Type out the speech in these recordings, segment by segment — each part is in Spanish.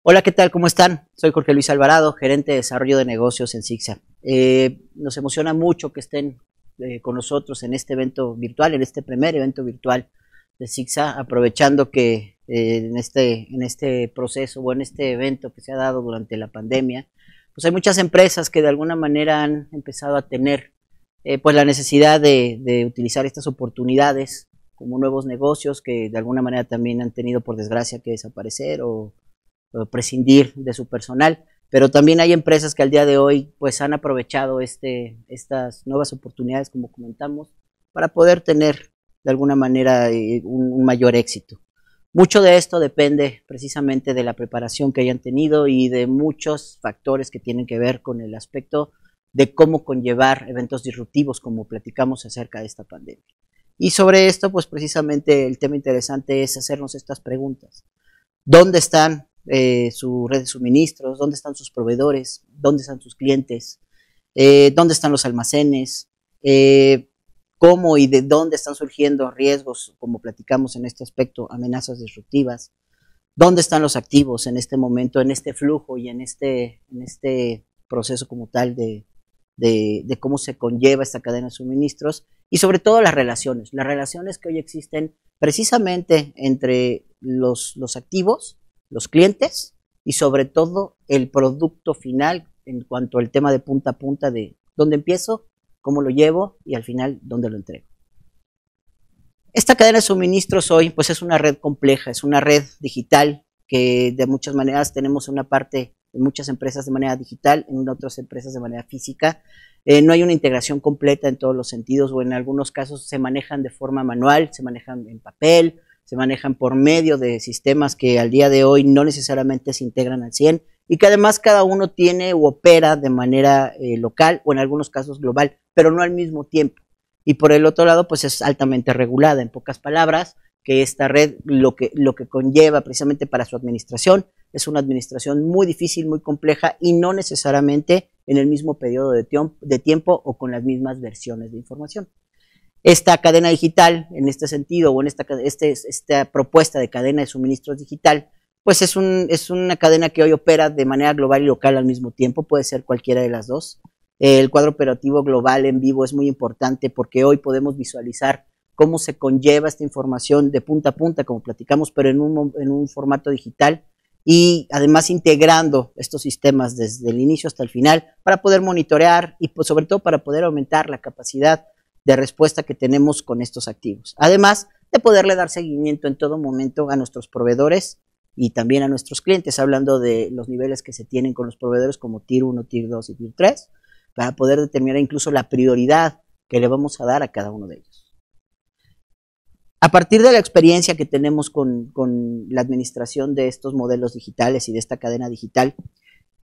Hola, ¿qué tal? ¿Cómo están? Soy Jorge Luis Alvarado, gerente de desarrollo de negocios en CICSA. Nos emociona mucho que estén con nosotros en este evento virtual, en este primer evento virtual de CICSA, aprovechando que en este proceso o en este evento que se ha dado durante la pandemia, pues hay muchas empresas que de alguna manera han empezado a tener pues la necesidad de utilizar estas oportunidades como nuevos negocios que de alguna manera también han tenido por desgracia que desaparecer o prescindir de su personal, pero también hay empresas que al día de hoy pues han aprovechado estas nuevas oportunidades, como comentamos, para poder tener de alguna manera un mayor éxito. Mucho de esto depende precisamente de la preparación que hayan tenido y de muchos factores que tienen que ver con el aspecto de cómo conllevar eventos disruptivos, como platicamos acerca de esta pandemia. Y sobre esto, pues precisamente el tema interesante es hacernos estas preguntas. ¿Dónde están su red de suministros? ¿Dónde están sus proveedores? ¿Dónde están sus clientes? ¿Dónde están los almacenes? ¿Cómo y de dónde están surgiendo riesgos, como platicamos en este aspecto, amenazas disruptivas? ¿Dónde están los activos en este momento, en este flujo y en este proceso como tal de cómo se conlleva esta cadena de suministros? Y sobre todo las relaciones que hoy existen precisamente entre los activos, los clientes y sobre todo el producto final en cuanto al tema de punta a punta de dónde empiezo, cómo lo llevo y al final dónde lo entrego. Esta cadena de suministros hoy pues es una red compleja, es una red digital que de muchas maneras tenemos una parte en muchas empresas de manera digital, en otras empresas de manera física. No hay una integración completa en todos los sentidos, o en algunos casos se manejan de forma manual, se manejan en papel, se manejan por medio de sistemas que al día de hoy no necesariamente se integran al 100 y que además cada uno tiene u opera de manera local o en algunos casos global, pero no al mismo tiempo. Y por el otro lado, pues es altamente regulada, en pocas palabras, que esta red lo que conlleva precisamente para su administración es una administración muy difícil, muy compleja y no necesariamente en el mismo periodo de tiempo o con las mismas versiones de información. Esta cadena digital, en este sentido, o en esta propuesta de cadena de suministros digital, pues es una cadena que hoy opera de manera global y local al mismo tiempo, puede ser cualquiera de las dos. El cuadro operativo global en vivo es muy importante porque hoy podemos visualizar cómo se conlleva esta información de punta a punta, como platicamos, pero en un formato digital y además integrando estos sistemas desde el inicio hasta el final para poder monitorear y pues, sobre todo para poder aumentar la capacidad de respuesta que tenemos con estos activos. Además de poderle dar seguimiento en todo momento a nuestros proveedores y también a nuestros clientes, hablando de los niveles que se tienen con los proveedores como Tier 1, Tier 2 y Tier 3, para poder determinar incluso la prioridad que le vamos a dar a cada uno de ellos. A partir de la experiencia que tenemos con la administración de estos modelos digitales y de esta cadena digital,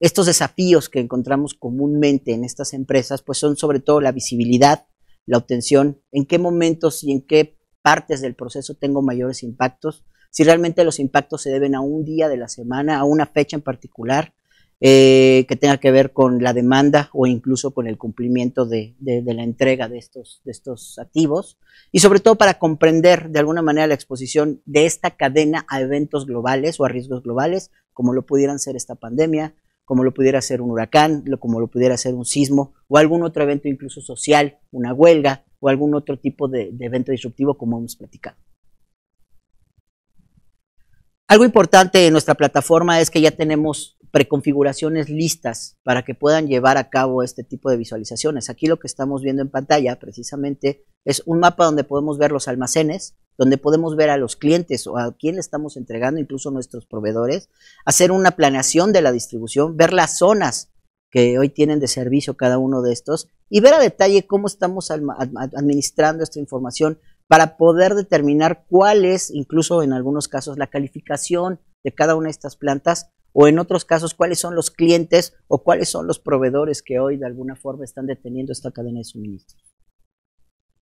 estos desafíos que encontramos comúnmente en estas empresas, pues son sobre todo la visibilidad, la obtención, en qué momentos y en qué partes del proceso tengo mayores impactos, si realmente los impactos se deben a un día de la semana, a una fecha en particular, que tenga que ver con la demanda o incluso con el cumplimiento de la entrega de estos activos, y sobre todo para comprender de alguna manera la exposición de esta cadena a eventos globales o a riesgos globales, como lo pudieran ser esta pandemia, como lo pudiera ser un huracán, como lo pudiera ser un sismo o algún otro evento incluso social, una huelga o algún otro tipo de evento disruptivo como hemos platicado. Algo importante en nuestra plataforma es que ya tenemos preconfiguraciones listas para que puedan llevar a cabo este tipo de visualizaciones. Aquí lo que estamos viendo en pantalla precisamente es un mapa donde podemos ver los almacenes, donde podemos ver a los clientes o a quién le estamos entregando, incluso nuestros proveedores, hacer una planeación de la distribución, ver las zonas que hoy tienen de servicio cada uno de estos y ver a detalle cómo estamos administrando esta información para poder determinar cuál es, incluso en algunos casos, la calificación de cada una de estas plantas o en otros casos cuáles son los clientes o cuáles son los proveedores que hoy de alguna forma están deteniendo esta cadena de suministros.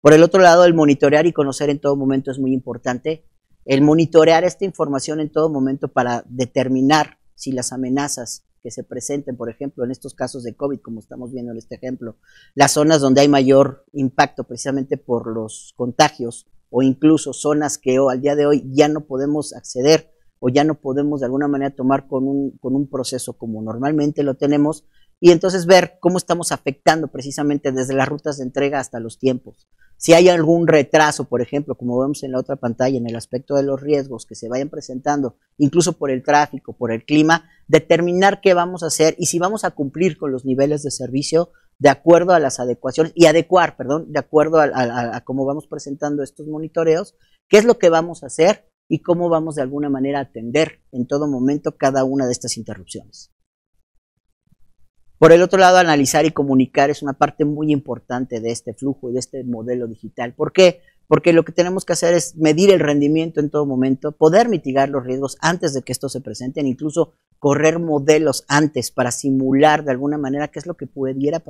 Por el otro lado, el monitorear y conocer en todo momento es muy importante. El monitorear esta información en todo momento para determinar si las amenazas que se presenten, por ejemplo, en estos casos de COVID, como estamos viendo en este ejemplo, las zonas donde hay mayor impacto precisamente por los contagios o incluso zonas que al día de hoy ya no podemos acceder o ya no podemos de alguna manera tomar con un proceso como normalmente lo tenemos, y entonces ver cómo estamos afectando precisamente desde las rutas de entrega hasta los tiempos. Si hay algún retraso, por ejemplo, como vemos en la otra pantalla, en el aspecto de los riesgos que se vayan presentando, incluso por el tráfico, por el clima, determinar qué vamos a hacer y si vamos a cumplir con los niveles de servicio de acuerdo a las adecuaciones, y adecuar, perdón, de acuerdo a cómo vamos presentando estos monitoreos, qué es lo que vamos a hacer y cómo vamos de alguna manera a atender en todo momento cada una de estas interrupciones. Por el otro lado, analizar y comunicar es una parte muy importante de este flujo y de este modelo digital. ¿Por qué? Porque lo que tenemos que hacer es medir el rendimiento en todo momento, poder mitigar los riesgos antes de que estos se presenten, incluso correr modelos antes para simular de alguna manera qué es lo que pudiera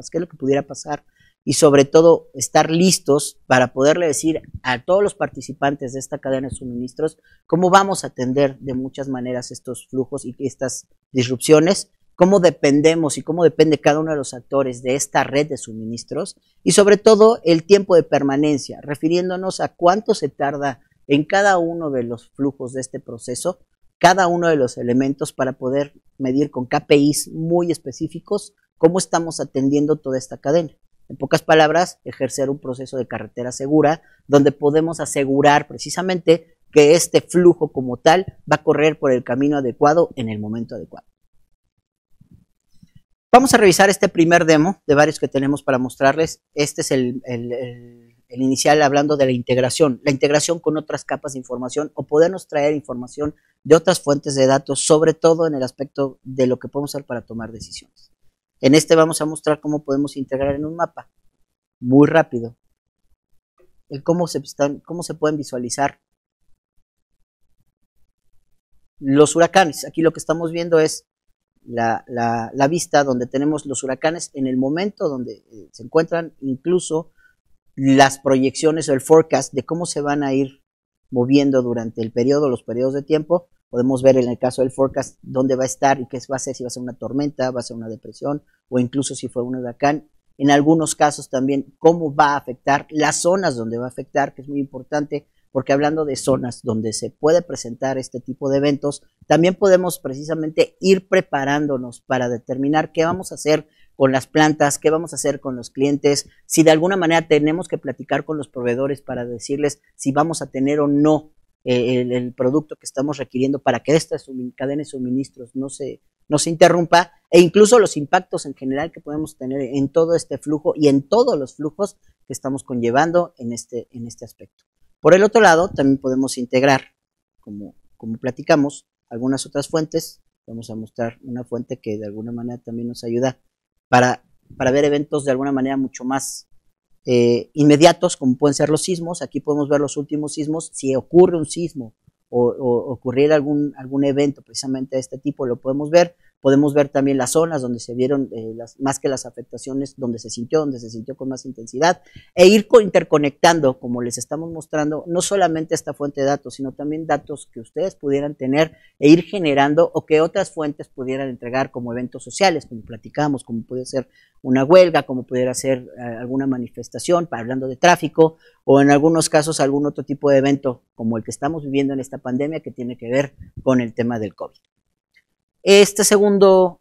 pasar y sobre todo estar listos para poderle decir a todos los participantes de esta cadena de suministros cómo vamos a atender de muchas maneras estos flujos y estas disrupciones, cómo dependemos y cómo depende cada uno de los actores de esta red de suministros y sobre todo el tiempo de permanencia, refiriéndonos a cuánto se tarda en cada uno de los flujos de este proceso, cada uno de los elementos para poder medir con KPIs muy específicos cómo estamos atendiendo toda esta cadena. En pocas palabras, ejercer un proceso de carretera segura donde podemos asegurar precisamente que este flujo como tal va a correr por el camino adecuado en el momento adecuado. Vamos a revisar este primer demo de varios que tenemos para mostrarles. Este es el inicial hablando de la integración con otras capas de información o podernos traer información de otras fuentes de datos, sobre todo en el aspecto de lo que podemos hacer para tomar decisiones. En este vamos a mostrar cómo podemos integrar en un mapa, muy rápido, cómo se pueden visualizar los huracanes. Aquí lo que estamos viendo es la vista donde tenemos los huracanes en el momento donde se encuentran, incluso las proyecciones o el forecast de cómo se van a ir moviendo durante el periodo, los periodos de tiempo. Podemos ver en el caso del forecast dónde va a estar y qué va a ser, si va a ser una tormenta, va a ser una depresión o incluso si fue un huracán. En algunos casos también cómo va a afectar las zonas donde va a afectar, que es muy importante, porque hablando de zonas donde se puede presentar este tipo de eventos, también podemos precisamente ir preparándonos para determinar qué vamos a hacer con las plantas, qué vamos a hacer con los clientes, si de alguna manera tenemos que platicar con los proveedores para decirles si vamos a tener o no el producto que estamos requiriendo para que esta cadena de suministros no se interrumpa, e incluso los impactos en general que podemos tener en todo este flujo y en todos los flujos que estamos conllevando en este aspecto. Por el otro lado, también podemos integrar, como platicamos, algunas otras fuentes. Vamos a mostrar una fuente que de alguna manera también nos ayuda para ver eventos de alguna manera mucho más inmediatos, como pueden ser los sismos. Aquí podemos ver los últimos sismos. Si ocurre un sismo o ocurriera algún evento precisamente de este tipo, lo podemos ver. Podemos ver también las zonas donde se vieron, más que las afectaciones, donde se sintió con más intensidad, e ir interconectando, como les estamos mostrando, no solamente esta fuente de datos, sino también datos que ustedes pudieran tener e ir generando, o que otras fuentes pudieran entregar como eventos sociales, como platicamos, como puede ser una huelga, como pudiera ser alguna manifestación, hablando de tráfico, o en algunos casos algún otro tipo de evento, como el que estamos viviendo en esta pandemia, que tiene que ver con el tema del COVID. Este segundo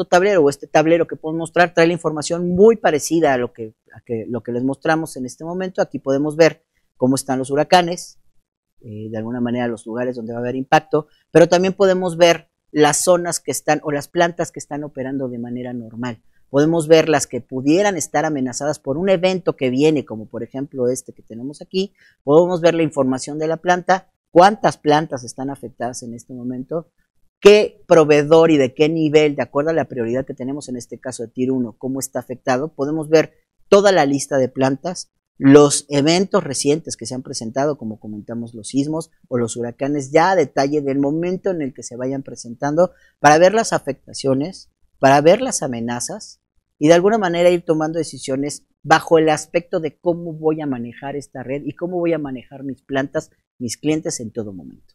tablero, o este tablero que puedo mostrar, trae la información muy parecida a lo que les mostramos en este momento. Aquí podemos ver cómo están los huracanes, de alguna manera los lugares donde va a haber impacto, pero también podemos ver las zonas que están, o las plantas que están operando de manera normal. Podemos ver las que pudieran estar amenazadas por un evento que viene, como por ejemplo este que tenemos aquí. Podemos ver la información de la planta, cuántas plantas están afectadas en este momento, qué proveedor y de qué nivel, de acuerdo a la prioridad que tenemos en este caso de Tier 1, cómo está afectado. Podemos ver toda la lista de plantas, los eventos recientes que se han presentado, como comentamos, los sismos o los huracanes, ya a detalle del momento en el que se vayan presentando, para ver las afectaciones, para ver las amenazas y de alguna manera ir tomando decisiones bajo el aspecto de cómo voy a manejar esta red y cómo voy a manejar mis plantas, mis clientes en todo momento.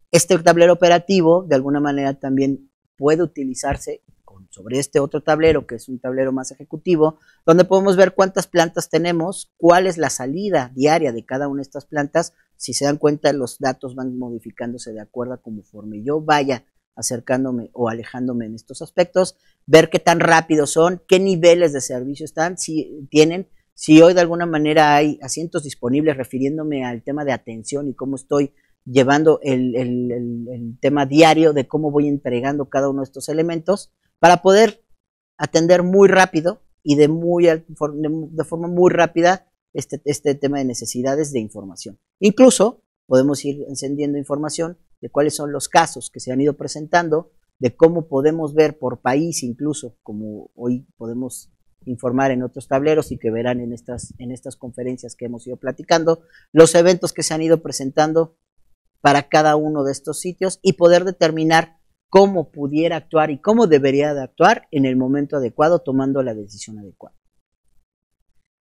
Este tablero operativo de alguna manera también puede utilizarse sobre este otro tablero, que es un tablero más ejecutivo, donde podemos ver cuántas plantas tenemos, cuál es la salida diaria de cada una de estas plantas, si se dan cuenta, los datos van modificándose de acuerdo a conforme yo vaya acercándome o alejándome en estos aspectos, ver qué tan rápidos son, qué niveles de servicio están, si tienen, si hoy de alguna manera hay asientos disponibles, refiriéndome al tema de atención y cómo estoy llevando el tema diario de cómo voy entregando cada uno de estos elementos para poder atender muy rápido y de forma muy rápida este tema de necesidades de información. Incluso podemos ir encendiendo información de cuáles son los casos que se han ido presentando, de cómo podemos ver por país, incluso como hoy podemos informar en otros tableros y que verán en estas conferencias que hemos ido platicando, los eventos que se han ido presentando para cada uno de estos sitios y poder determinar cómo pudiera actuar y cómo debería de actuar en el momento adecuado, tomando la decisión adecuada.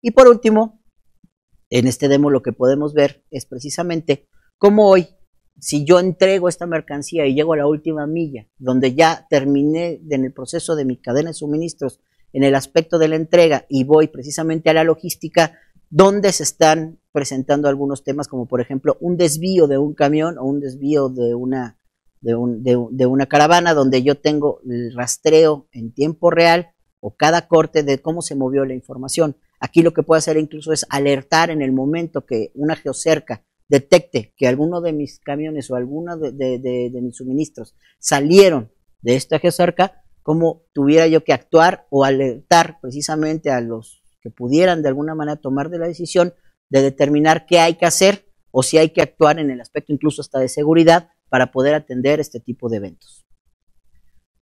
Y por último, en este demo lo que podemos ver es precisamente cómo hoy, si yo entrego esta mercancía y llego a la última milla, donde ya terminé en el proceso de mi cadena de suministros, en el aspecto de la entrega y voy precisamente a la logística, donde se están presentando algunos temas como por ejemplo un desvío de un camión o un desvío de una caravana, donde yo tengo el rastreo en tiempo real o cada corte de cómo se movió la información. Aquí lo que puedo hacer incluso es alertar en el momento que una geocerca detecte que alguno de mis camiones o alguno de mis suministros salieron de esta geocerca, cómo tuviera yo que actuar o alertar precisamente a los que pudieran de alguna manera tomar de la decisión de determinar qué hay que hacer o si hay que actuar en el aspecto incluso hasta de seguridad para poder atender este tipo de eventos.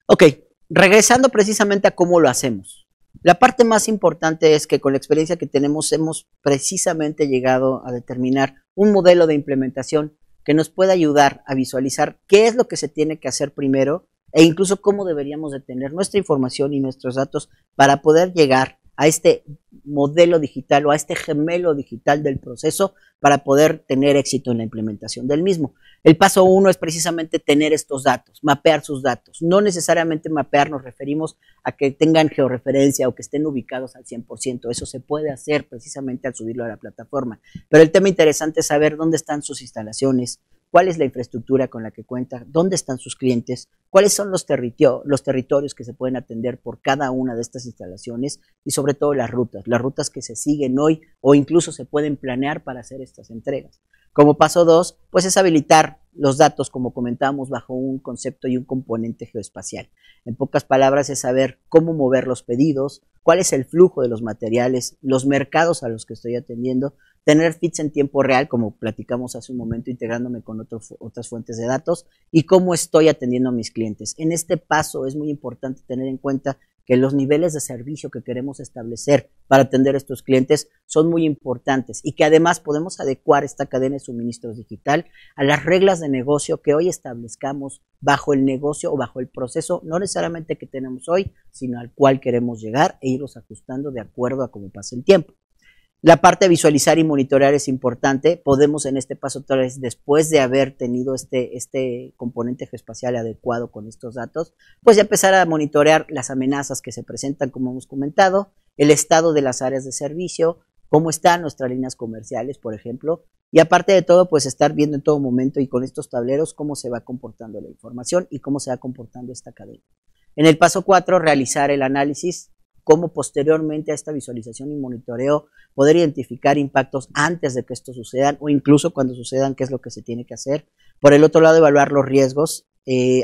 Ok, regresando precisamente a cómo lo hacemos. La parte más importante es que con la experiencia que tenemos hemos precisamente llegado a determinar un modelo de implementación que nos pueda ayudar a visualizar qué es lo que se tiene que hacer primero e incluso cómo deberíamos de tener nuestra información y nuestros datos para poder llegar a este modelo digital o a este gemelo digital del proceso para poder tener éxito en la implementación del mismo. El paso 1 es precisamente tener estos datos, mapear sus datos. No necesariamente mapear nos referimos a que tengan georreferencia o que estén ubicados al 100%. Eso se puede hacer precisamente al subirlo a la plataforma. Pero el tema interesante es saber dónde están sus instalaciones, cuál es la infraestructura con la que cuenta, dónde están sus clientes, cuáles son los territorios que se pueden atender por cada una de estas instalaciones y sobre todo las rutas que se siguen hoy o incluso se pueden planear para hacer estas entregas. Como paso 2, pues es habilitar los datos, como comentábamos, bajo un concepto y un componente geoespacial. En pocas palabras es saber cómo mover los pedidos, cuál es el flujo de los materiales, los mercados a los que estoy atendiendo, tener feeds en tiempo real, como platicamos hace un momento, integrándome con otras fuentes de datos, y cómo estoy atendiendo a mis clientes. En este paso es muy importante tener en cuenta que los niveles de servicio que queremos establecer para atender a estos clientes son muy importantes y que además podemos adecuar esta cadena de suministros digital a las reglas de negocio que hoy establezcamos bajo el negocio o bajo el proceso, no necesariamente que tenemos hoy, sino al cual queremos llegar e irlos ajustando de acuerdo a cómo pasa el tiempo. La parte de visualizar y monitorear es importante. Podemos en este paso, tal vez después de haber tenido este componente geoespacial adecuado con estos datos, pues ya empezar a monitorear las amenazas que se presentan, como hemos comentado, el estado de las áreas de servicio, cómo están nuestras líneas comerciales, por ejemplo, y aparte de todo, pues estar viendo en todo momento y con estos tableros cómo se va comportando la información y cómo se va comportando esta cadena. En el paso 4, realizar el análisis, cómo posteriormente a esta visualización y monitoreo poder identificar impactos antes de que esto sucedan o incluso cuando sucedan, qué es lo que se tiene que hacer. Por el otro lado, evaluar los riesgos,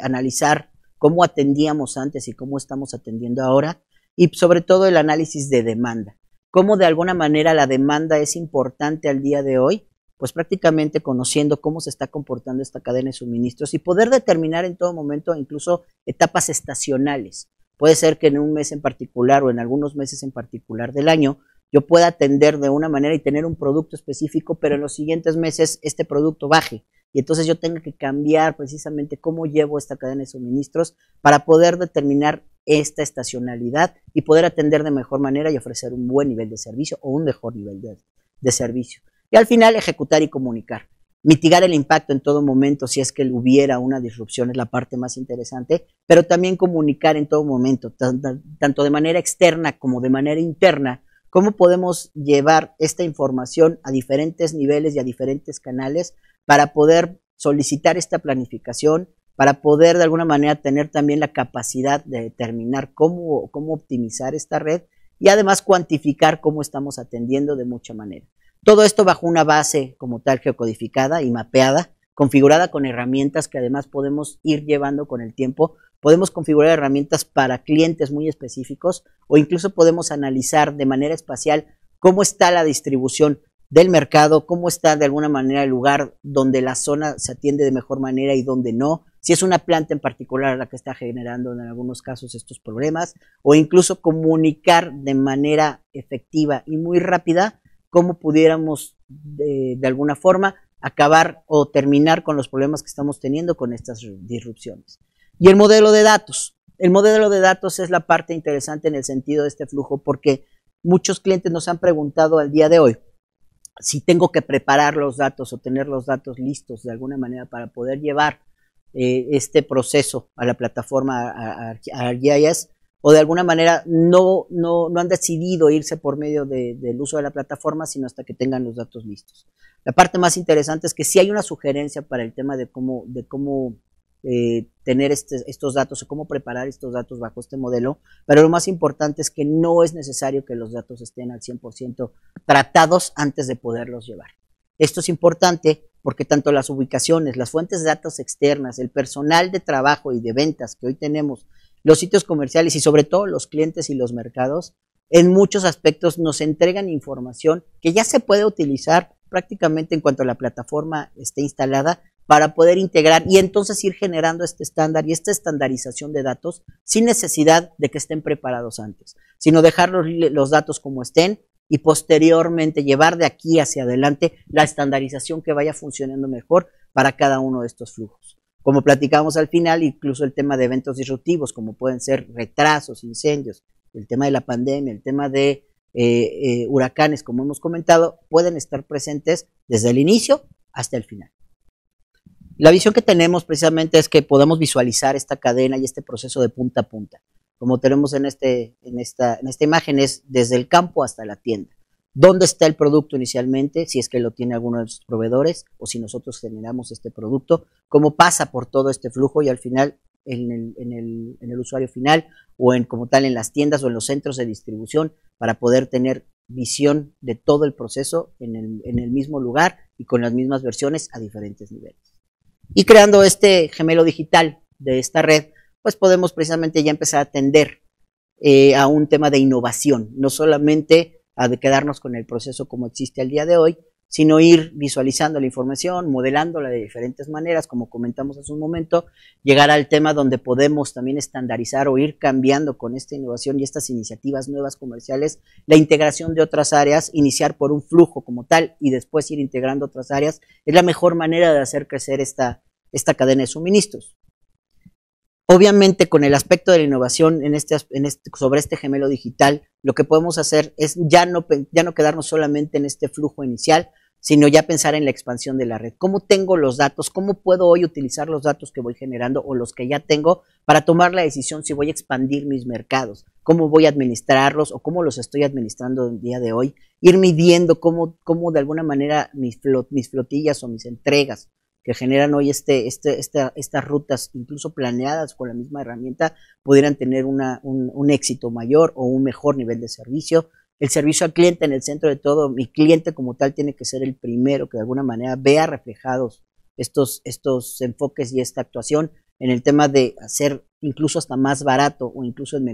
analizar cómo atendíamos antes y cómo estamos atendiendo ahora y sobre todo el análisis de demanda. Cómo de alguna manera la demanda es importante al día de hoy, pues prácticamente conociendo cómo se está comportando esta cadena de suministros y poder determinar en todo momento incluso etapas estacionales. Puede ser que en un mes en particular o en algunos meses en particular del año yo pueda atender de una manera y tener un producto específico, pero en los siguientes meses este producto baje y entonces yo tengo que cambiar precisamente cómo llevo esta cadena de suministros para poder determinar esta estacionalidad y poder atender de mejor manera y ofrecer un buen nivel de servicio o un mejor nivel de servicio. Y al final ejecutar y comunicar. Mitigar el impacto en todo momento si es que hubiera una disrupción es la parte más interesante, pero también comunicar en todo momento, tanto de manera externa como de manera interna, cómo podemos llevar esta información a diferentes niveles y a diferentes canales para poder solicitar esta planificación, para poder de alguna manera tener también la capacidad de determinar cómo optimizar esta red y además cuantificar cómo estamos atendiendo de mucha manera. Todo esto bajo una base como tal geocodificada y mapeada, configurada con herramientas que además podemos ir llevando con el tiempo. Podemos configurar herramientas para clientes muy específicos o incluso podemos analizar de manera espacial cómo está la distribución del mercado, cómo está de alguna manera el lugar donde la zona se atiende de mejor manera y donde no, si es una planta en particular la que está generando en algunos casos estos problemas, o incluso comunicar de manera efectiva y muy rápida cómo pudiéramos de alguna forma acabar o terminar con los problemas que estamos teniendo con estas disrupciones. Y el modelo de datos. El modelo de datos es la parte interesante en el sentido de este flujo porque muchos clientes nos han preguntado al día de hoy si tengo que preparar los datos o tener los datos listos de alguna manera para poder llevar este proceso a la plataforma a ArcGIS o de alguna manera no han decidido irse por medio del uso de la plataforma sino hasta que tengan los datos listos. La parte más interesante es que sí hay una sugerencia para el tema de cómo tener estos datos o cómo preparar estos datos bajo este modelo, pero lo más importante es que no es necesario que los datos estén al 100% tratados antes de poderlos llevar. Esto es importante porque tanto las ubicaciones, las fuentes de datos externas, el personal de trabajo y de ventas que hoy tenemos, los sitios comerciales y sobre todo los clientes y los mercados, en muchos aspectos nos entregan información que ya se puede utilizar prácticamente en cuanto la plataforma esté instalada para poder integrar y entonces ir generando este estándar y esta estandarización de datos sin necesidad de que estén preparados antes, sino dejar los datos como estén y posteriormente llevar de aquí hacia adelante la estandarización que vaya funcionando mejor para cada uno de estos flujos. Como platicamos al final, incluso el tema de eventos disruptivos, como pueden ser retrasos, incendios, el tema de la pandemia, el tema de huracanes, como hemos comentado, pueden estar presentes desde el inicio hasta el final. La visión que tenemos precisamente es que podamos visualizar esta cadena y este proceso de punta a punta. Como tenemos en esta imagen, es desde el campo hasta la tienda. ¿Dónde está el producto inicialmente? Si es que lo tiene alguno de los proveedores o si nosotros generamos este producto. ¿Cómo pasa por todo este flujo y al final en el usuario final o como tal en las tiendas o en los centros de distribución para poder tener visión de todo el proceso en el mismo lugar y con las mismas versiones a diferentes niveles? Y creando este gemelo digital de esta red, pues podemos precisamente ya empezar a atender a un tema de innovación, no solamente a quedarnos con el proceso como existe al día de hoy, sino ir visualizando la información, modelándola de diferentes maneras, como comentamos hace un momento, llegar al tema donde podemos también estandarizar o ir cambiando con esta innovación y estas iniciativas nuevas comerciales, la integración de otras áreas, iniciar por un flujo como tal y después ir integrando otras áreas, es la mejor manera de hacer crecer esta cadena de suministros. Obviamente con el aspecto de la innovación sobre este gemelo digital, lo que podemos hacer es ya no quedarnos solamente en este flujo inicial, sino ya pensar en la expansión de la red. ¿Cómo tengo los datos? ¿Cómo puedo hoy utilizar los datos que voy generando o los que ya tengo para tomar la decisión si voy a expandir mis mercados? ¿Cómo voy a administrarlos o cómo los estoy administrando el día de hoy? Ir midiendo cómo de alguna manera mis flotillas o mis entregas que generan hoy estas rutas, incluso planeadas con la misma herramienta, pudieran tener un éxito mayor o un mejor nivel de servicio. El servicio al cliente en el centro de todo, mi cliente como tal tiene que ser el primero que de alguna manera vea reflejados estos enfoques y esta actuación en el tema de hacer incluso hasta más barato o incluso en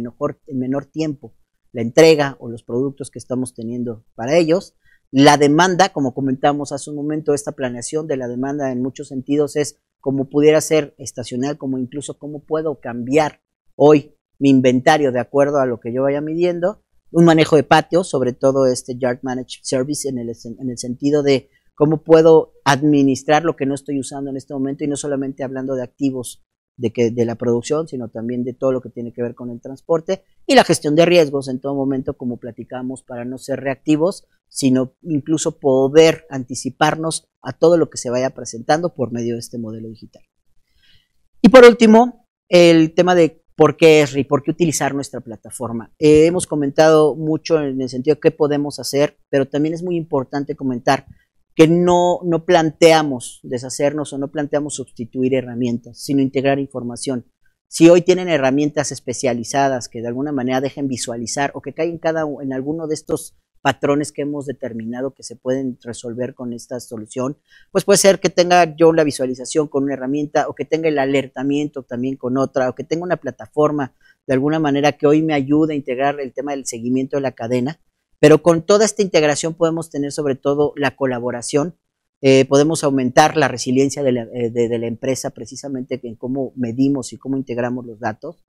menor tiempo la entrega o los productos que estamos teniendo para ellos. La demanda, como comentamos hace un momento, esta planeación de la demanda en muchos sentidos es como pudiera ser estacional, como incluso cómo puedo cambiar hoy mi inventario de acuerdo a lo que yo vaya midiendo. Un manejo de patios, sobre todo este Yard Managed Service en el sentido de cómo puedo administrar lo que no estoy usando en este momento y no solamente hablando de activos de la producción, sino también de todo lo que tiene que ver con el transporte y la gestión de riesgos en todo momento, como platicamos, para no ser reactivos, sino incluso poder anticiparnos a todo lo que se vaya presentando por medio de este modelo digital. Y por último, el tema de ¿Por qué Esri? ¿Por qué utilizar nuestra plataforma? Hemos comentado mucho en el sentido de qué podemos hacer, pero también es muy importante comentar que no planteamos deshacernos o no planteamos sustituir herramientas, sino integrar información. Si hoy tienen herramientas especializadas que de alguna manera dejen visualizar o que caigan en alguno de estos patrones que hemos determinado que se pueden resolver con esta solución, pues puede ser que tenga yo la visualización con una herramienta o que tenga el alertamiento también con otra o que tenga una plataforma de alguna manera que hoy me ayude a integrar el tema del seguimiento de la cadena, pero con toda esta integración podemos tener sobre todo la colaboración, podemos aumentar la resiliencia de la empresa precisamente en cómo medimos y cómo integramos los datos,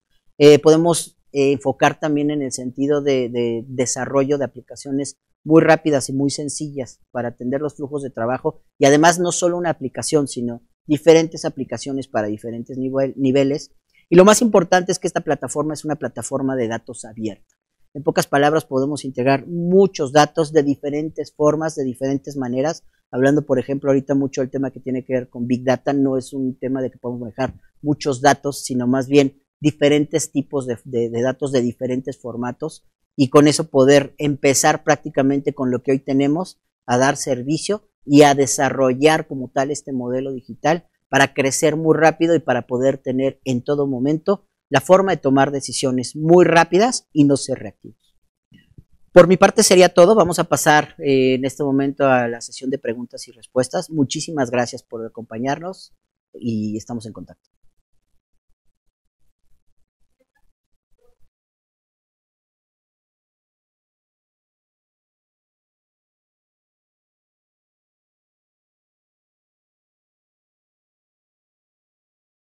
podemos enfocar también en el sentido de desarrollo de aplicaciones muy rápidas y muy sencillas para atender los flujos de trabajo y además no solo una aplicación, sino diferentes aplicaciones para diferentes niveles. Y lo más importante es que esta plataforma es una plataforma de datos abierta. En pocas palabras, podemos integrar muchos datos de diferentes formas, de diferentes maneras. Hablando, por ejemplo, ahorita mucho del tema que tiene que ver con Big Data, no es un tema de que podemos manejar muchos datos, sino más bien diferentes tipos de datos de diferentes formatos y con eso poder empezar prácticamente con lo que hoy tenemos a dar servicio y a desarrollar como tal este modelo digital para crecer muy rápido y para poder tener en todo momento la forma de tomar decisiones muy rápidas y no ser reactivos. Por mi parte sería todo. Vamos a pasar en este momento a la sesión de preguntas y respuestas. Muchísimas gracias por acompañarnos y estamos en contacto.